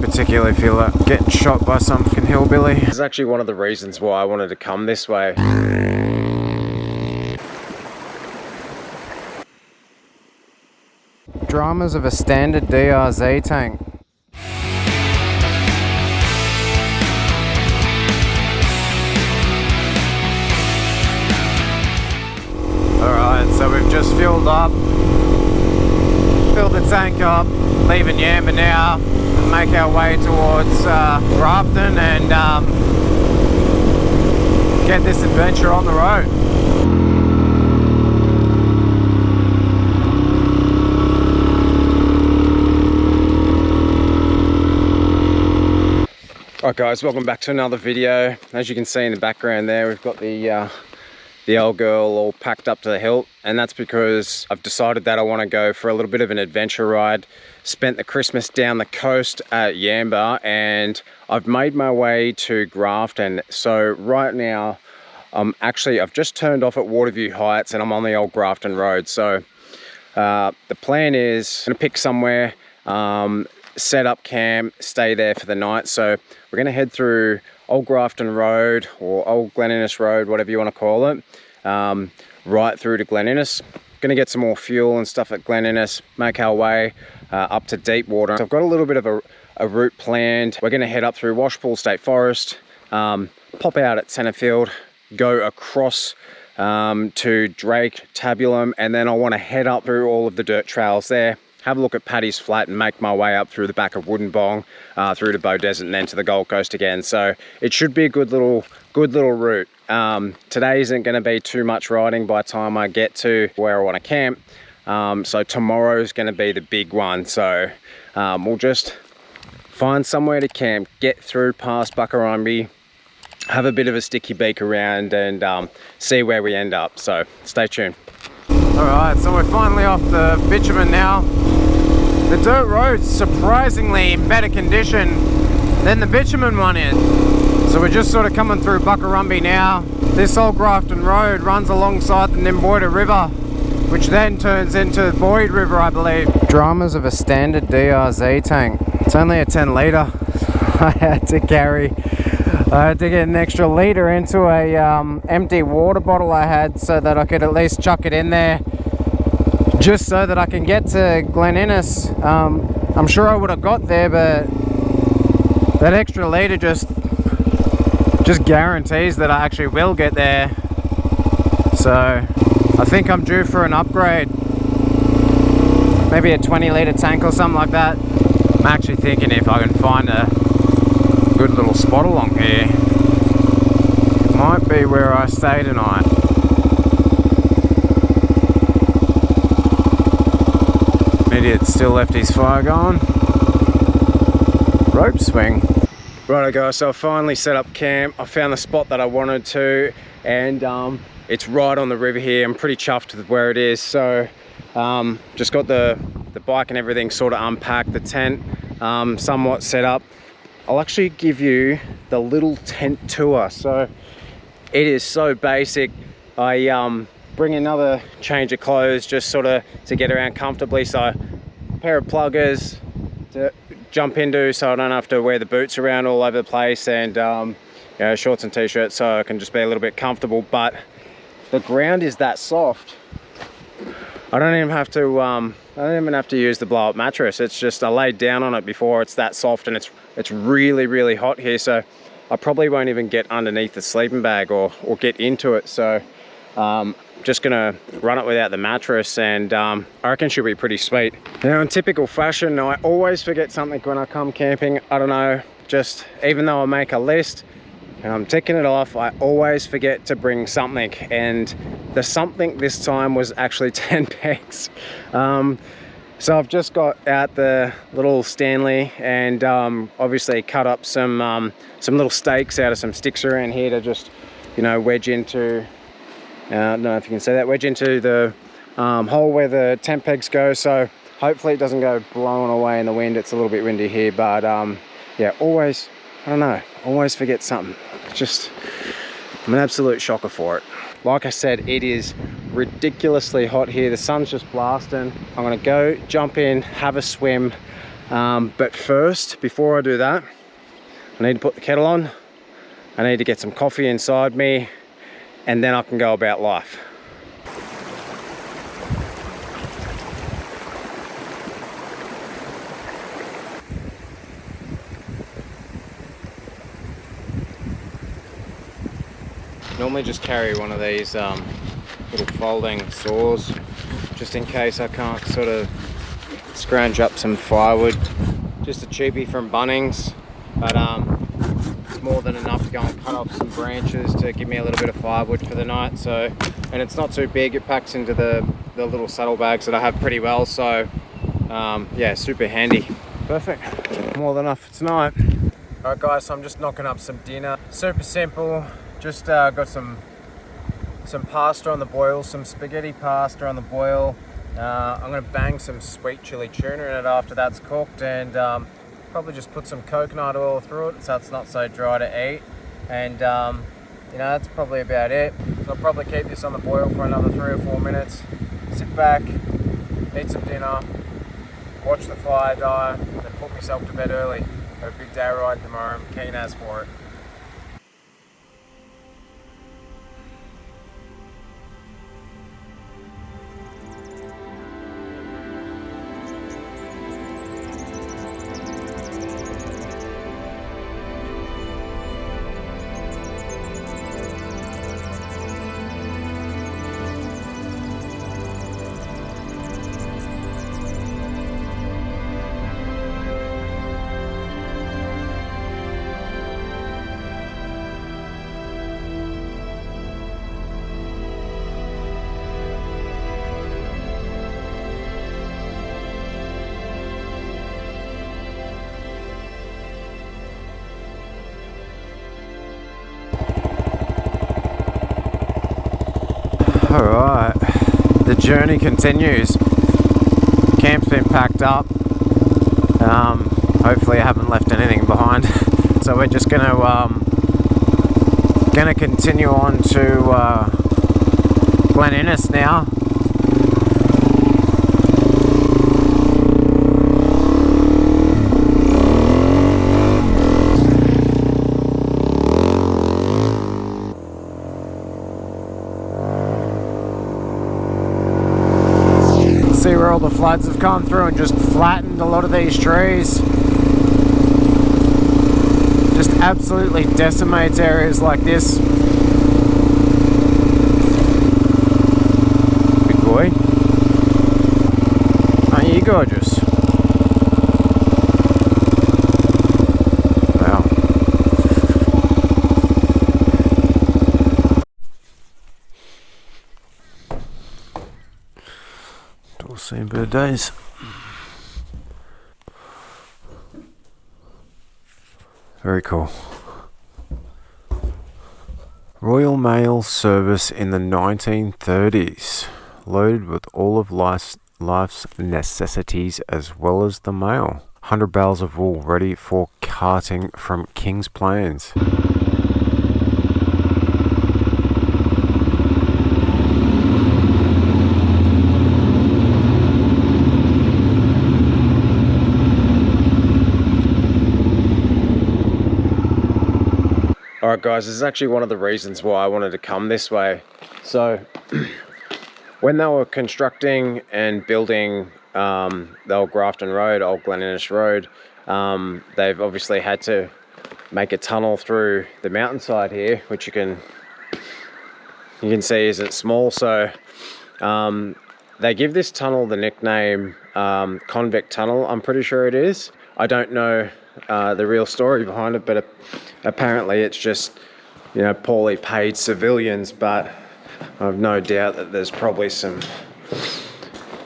particularly feel like getting shot by some fucking hillbilly. This is actually one of the reasons why I wanted to come this way. Dramas of a standard DRZ tank. Alright, so we've just filled the tank up, leaving Yamba now, and make our way towards Grafton and get this adventure on the road. Alright guys, welcome back to another video. As you can see in the background there, we've got the old girl all packed up to the hilt, and that's because I've decided that I want to go for a little bit of an adventure ride. Spent the Christmas down the coast at Yamba, and I've made my way to Grafton. So right now, I've just turned off at Waterview Heights and I'm on the old Grafton Road. So the plan is I'm gonna pick somewhere, set up camp, stay there for the night. So we're gonna head through Old Grafton Road or Old Glen Innes Road, whatever you want to call it, right through to Glen Innes. Gonna get some more fuel and stuff at Glen Innes, make our way up to Deepwater. So I've got a little bit of a route planned. We're gonna head up through Washpool State Forest, pop out at Centerfield, go across to Drake, Tabulum, and then I want to head up through all of the dirt trails there, have a look at Paddy's Flat and make my way up through the back of Woodenbong, through to Bow Desert and then to the Gold Coast again. So it should be a good little route. Today isn't going to be too much riding by the time I get to where I want to camp. So tomorrow is going to be the big one. So we'll just find somewhere to camp, get through past Buckarumby, have a bit of a sticky beak around and see where we end up. So stay tuned. Alright, so we're finally off the bitumen now. The dirt road's surprisingly in better condition than the bitumen one is. So we're just sort of coming through Buckarumby now. This old Grafton Road runs alongside the Nimboida River, which then turns into Boyd River, I believe. Dramas of a standard DRZ tank. It's only a 10 litre. I had to get an extra litre into a empty water bottle I had so that I could at least chuck it in there, just so that I can get to Glen Innes. I'm sure I would have got there, but that extra litre just guarantees that I actually will get there. So I think I'm due for an upgrade, maybe a 20 litre tank or something like that. I'm actually thinking if I can find a good little spot along here, it might be where I stay tonight. Idiot still left his fire going. Rope swing. Righto guys, so I finally set up camp. I found the spot that I wanted to, and it's right on the river here. I'm pretty chuffed with where it is. So just got the bike and everything sort of unpacked, the tent somewhat set up. I'll actually give you the little tent tour. So it is so basic. I bring another change of clothes just sort of to get around comfortably. So a pair of pluggers to jump into so I don't have to wear the boots around all over the place, and you know, shorts and t-shirts so I can just be a little bit comfortable. But the ground is that soft, I don't even have to use the blow-up mattress. It's just I laid down on it before. It's that soft, and it's really hot here, so I probably won't even get underneath the sleeping bag or get into it. So just gonna run it without the mattress, and I reckon she'll be pretty sweet. Now in typical fashion, I always forget something when I come camping. I don't know, just even though I make a list and I'm ticking it off, I always forget to bring something, and the something this time was actually 10 pegs. So I've just got out the little Stanley and obviously cut up some little stakes out of some sticks around here to just, you know, wedge into, I don't know if you can see that, wedge into the hole where the tent pegs go. So hopefully it doesn't go blowing away in the wind. It's a little bit windy here, but yeah, always, I don't know, always forget something. Just, I'm an absolute shocker for it. Like I said, it is ridiculously hot here. The sun's just blasting. I'm gonna go jump in, have a swim, But first, before I do that, I need to put the kettle on. I need to get some coffee inside me, and then I can go about life. Normally just carry one of these little folding saws, just in case I can't sort of scrounge up some firewood. Just a cheapie from Bunnings, but it's more than enough to go and cut off some branches to give me a little bit of firewood for the night. So, and it's not too big, it packs into the little saddlebags that I have pretty well, so yeah, super handy. Perfect, more than enough for tonight. Alright guys, so I'm just knocking up some dinner. Super simple, just got some pasta on the boil, some spaghetti pasta on the boil. I'm going to bang some sweet chili tuna in it after that's cooked, and probably just put some coconut oil through it so it's not so dry to eat. And you know, that's probably about it. So I'll probably keep this on the boil for another 3 or 4 minutes, sit back, eat some dinner, watch the fire die, then put myself to bed early. Got a big day ride tomorrow, I'm keen as for it. Alright, the journey continues. Camp's been packed up. Hopefully I haven't left anything behind. So we're just gonna continue on to Glen Innes now. See where all the floods have come through and just flattened a lot of these trees. Just absolutely decimates areas like this. Big boy. Aren't you gorgeous? Wow. All seen bird days. Very cool. Royal Mail service in the 1930s, loaded with all of life's necessities as well as the mail. 100 bales of wool ready for carting from King's Plains. Alright guys, this is actually one of the reasons why I wanted to come this way. So, when they were constructing and building the old Grafton Road, Old Glen Innes Road, they've obviously had to make a tunnel through the mountainside here, which you can see isn't small. So, they give this tunnel the nickname Convict Tunnel, I'm pretty sure it is. I don't know the real story behind it, but apparently it's just, you know, poorly paid civilians, but I've no doubt that there's probably some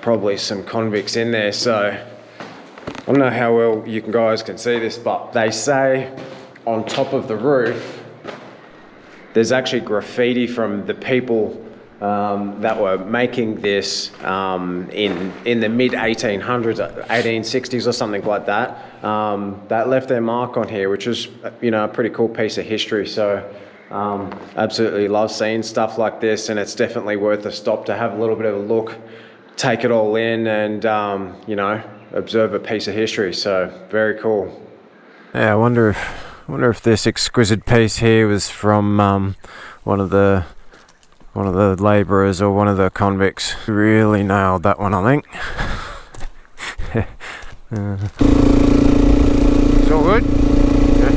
convicts in there. So I don't know how well you guys can see this, but they say on top of the roof there's actually graffiti from the people that were making this in the mid 1800s, 1860s or something like that, that left their mark on here, which is, you know, a pretty cool piece of history. So absolutely love seeing stuff like this, and it's definitely worth a stop to have a little bit of a look, take it all in, and you know, observe a piece of history. So very cool. Yeah, I wonder if this exquisite piece here was from one of the labourers or one of the convicts. Really nailed that one, I think. It's all good? Yeah.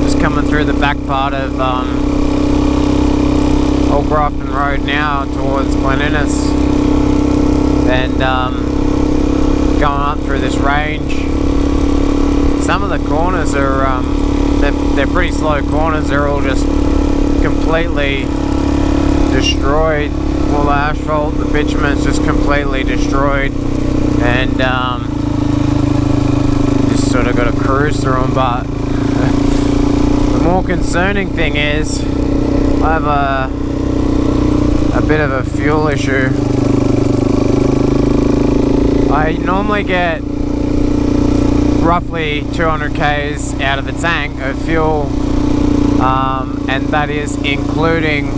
Just coming through the back part of Old Grafton Road now towards Glen Innes, and going up through this range. Some of the corners are they're pretty slow corners. They're all just completely destroyed. All the asphalt, the bitumen's just completely destroyed, and just sort of got to cruise through them. But the more concerning thing is I have a bit of a fuel issue. I normally get roughly 200 k's out of the tank of fuel, and that is including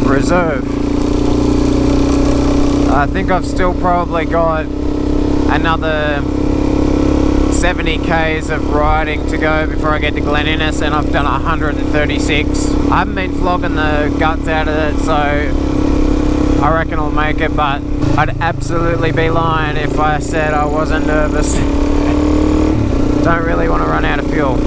reserve. I think I've still probably got another 70 k's of riding to go before I get to Glen Innes, and I've done 136. I haven't been flogging the guts out of it, so I reckon I'll make it, but I'd absolutely be lying if I said I wasn't nervous. Don't really want to run out of fuel.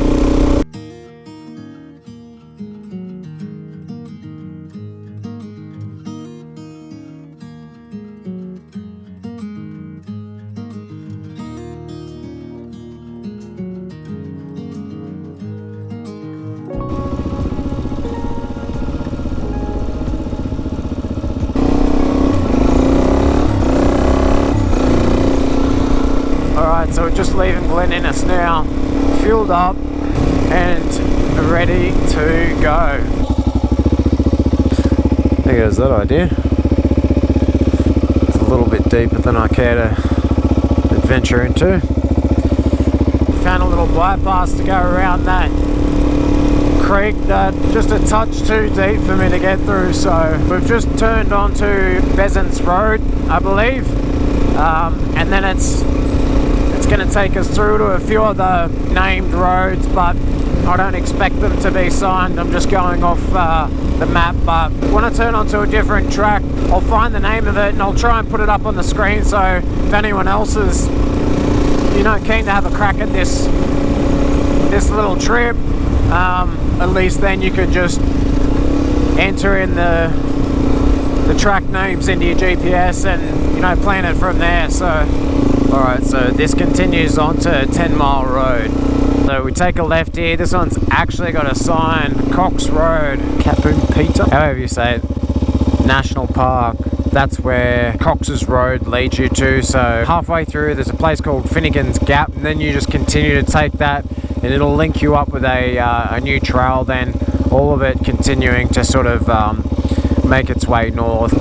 So we're just leaving Glen Innes now, fueled up and ready to go. There goes that idea. It's a little bit deeper than I care to adventure into. Found a little bypass to go around that creek that just a touch too deep for me to get through, so we've just turned onto Pheasants Road, I believe, and then it's going to take us through to a few other named roads, but I don't expect them to be signed. I'm just going off the map, but when I turn onto a different track, I'll find the name of it and I'll try and put it up on the screen, so if anyone else is, you know, keen to have a crack at this little trip, at least then you could just enter in the track names into your GPS and, you know, plan it from there. So alright, so this continues on to 10 Mile Road. So we take a left here. This one's actually got a sign, Cox Road, Capoon Peter, however you say it, National Park. That's where Cox's Road leads you to. So halfway through there's a place called Finnegan's Gap, and then you just continue to take that and it'll link you up with a new trail, then all of it continuing to sort of make its way north.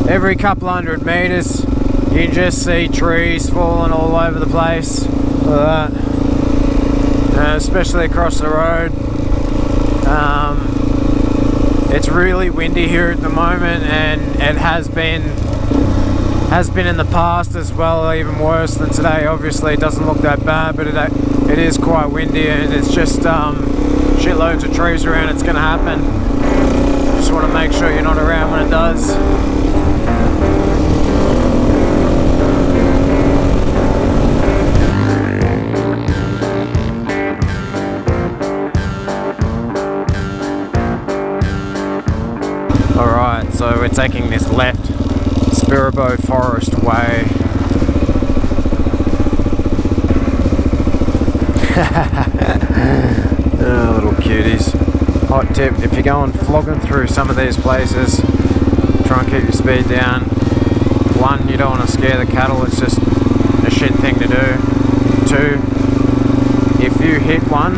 Every couple hundred meters you just see trees falling all over the place. Look at that. Especially across the road. It's really windy here at the moment, and it has been in the past as well, even worse than today. Obviously it doesn't look that bad, but it is quite windy, and it's just shitloads of trees around. It's going to happen. Just want to make sure you're not around when it does. Alright, so we're taking this left, Spirabo Forest Way. Oh, little cuties. Hot tip, if you're going flogging through some of these places, try and keep your speed down. One, you don't want to scare the cattle, it's just a shit thing to do. Two, if you hit one,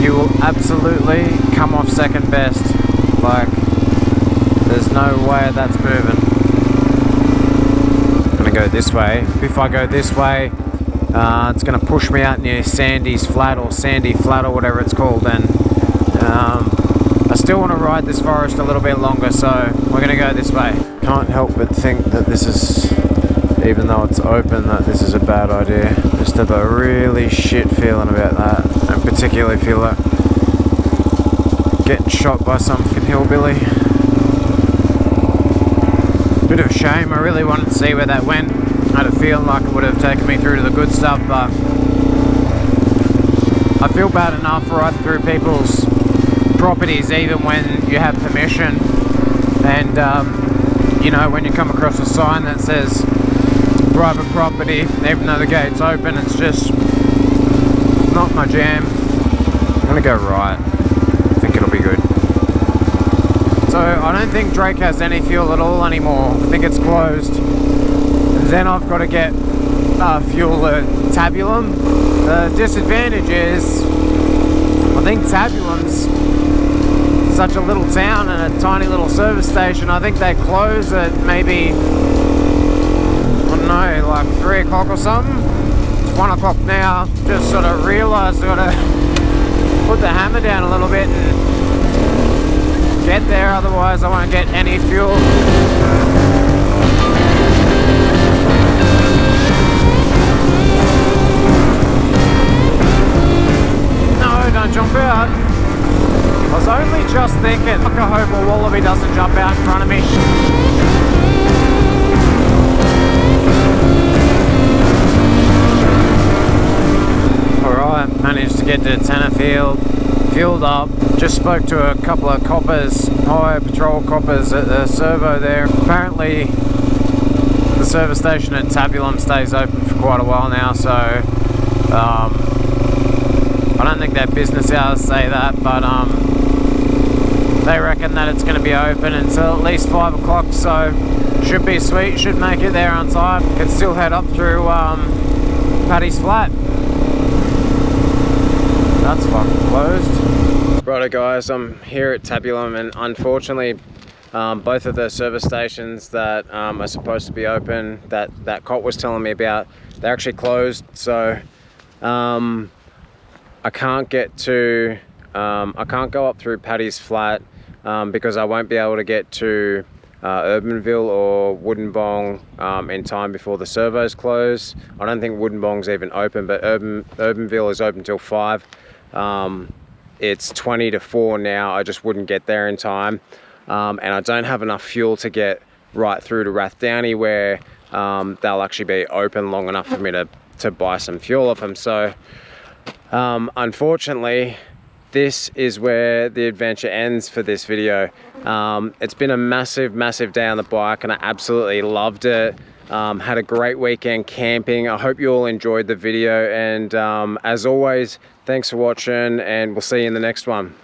you will absolutely come off second best. Like, there's no way that's moving. I'm gonna go this way. If I go this way, It's going to push me out near Sandy's Flat or Sandy Flat or whatever it's called, and I still want to ride this forest a little bit longer, so we're going to go this way. Can't help but think that this is, even though it's open, that this is a bad idea. Just have a really shit feeling about that, and particularly feel like getting shot by some hillbilly. Bit of a shame, I really wanted to see where that went. I had a feeling like it would have taken me through to the good stuff, but I feel bad enough riding through people's properties even when you have permission, and you know, when you come across a sign that says private property, even though the gate's open, it's just not my jam. I'm gonna go right. I think it'll be good. So I don't think Drake has any fuel at all anymore. I think it's closed. And then I've got to get fuel at Tabulum. The disadvantage is, I think Tabulum's such a little town and a tiny little service station. I think they close at maybe, I don't know, like 3 o'clock or something. It's 1 o'clock now. Just sort of realised I've got to put the hammer down a little bit and get there, otherwise I won't get any fuel. No, don't jump out. I was only just thinking, I hope a wallaby doesn't jump out in front of me. Alright, managed to get to Tennerfield, fueled up. Just spoke to a couple of coppers, highway patrol coppers at the servo there. Apparently the service station at Tabulum stays open for quite a while now, so I don't think their business hours say that, but they reckon that it's going to be open until at least 5 o'clock, so should be sweet, should make it there on time. Can still head up through Paddy's Flat. That's fucking closed. Righto guys, I'm here at Tabulum, and unfortunately both of the service stations that are supposed to be open, that cop was telling me about, they're actually closed. So I can't get to, I can't go up through Paddy's Flat because I won't be able to get to Urbanville or Woodinbong in time before the servos close. I don't think Woodinbong's even open, but Urbanville is open till 5. It's 20 to 4 now. I just wouldn't get there in time, and I don't have enough fuel to get right through to Rathdowney, where they'll actually be open long enough for me to buy some fuel off them. So unfortunately, this is where the adventure ends for this video. It's been a massive day on the bike, and I absolutely loved it. Had a great weekend camping. I hope you all enjoyed the video, and as always, thanks for watching, and we'll see you in the next one.